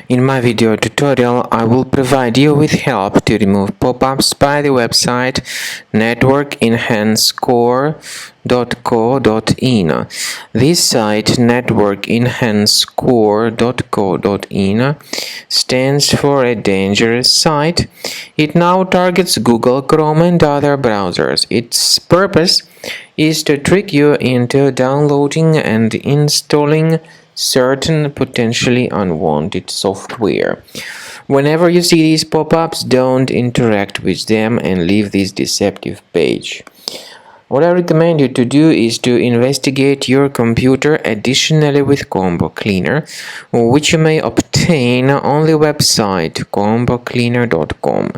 In my video tutorial, I will provide you with help to remove pop-ups by the website networkenhancecore.co.in. This site, networkenhancecore.co.in, stands for a dangerous site. It now targets Google Chrome and other browsers. Its purpose is to trick you into downloading and installing certain potentially unwanted software. Whenever you see these pop-ups, don't interact with them and leave this deceptive page. What I recommend you to do is to investigate your computer additionally with Combo Cleaner, which you may obtain on the website combocleaner.com.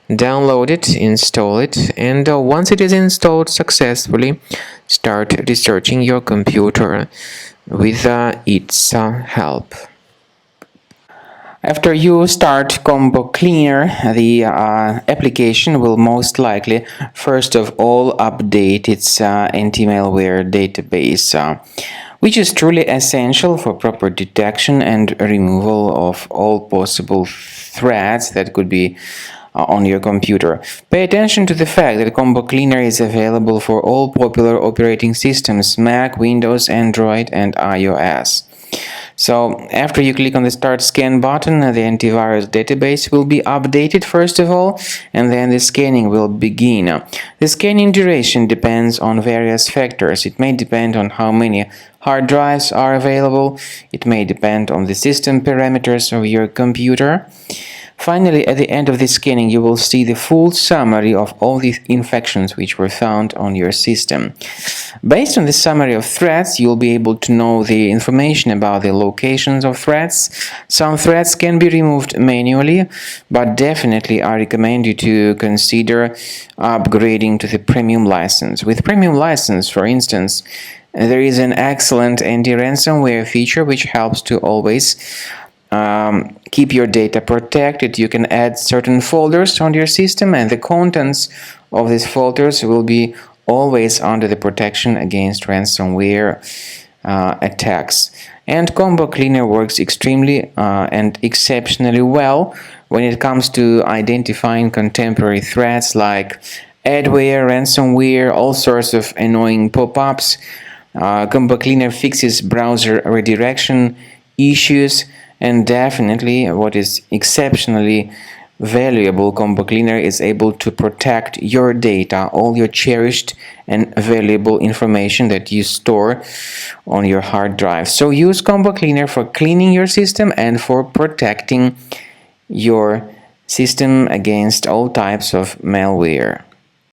Download it, install it, and once it is installed successfully, start researching your computer with its help. After you start Combo Cleaner, the application will most likely first of all update its anti-malware database, which is truly essential for proper detection and removal of all possible threats that could be on your computer. Pay attention to the fact that Combo Cleaner is available for all popular operating systems: Mac, Windows, Android, and iOS. So after you click on the Start Scan button, the antivirus database will be updated first of all, and then the scanning will begin. The scanning duration depends on various factors. It may depend on how many hard drives are available. It may depend on the system parameters of your computer. Finally, at the end of the scanning, you will see the full summary of all the infections which were found on your system. Based on the summary of threats, you'll be able to know the information about the locations of threats. Some threats can be removed manually, but definitely I recommend you to consider upgrading to the premium license. With premium license, for instance, there is an excellent anti-ransomware feature which helps to always keep your data protected. You can add certain folders on your system, and the contents of these folders will be always under the protection against ransomware attacks. And Combo Cleaner works extremely and exceptionally well when it comes to identifying contemporary threats like adware, ransomware, all sorts of annoying pop-ups. Combo Cleaner fixes browser redirection issues. And definitely, what is exceptionally valuable, Combo Cleaner is able to protect your data, all your cherished and valuable information that you store on your hard drive. So use Combo Cleaner for cleaning your system and for protecting your system against all types of malware.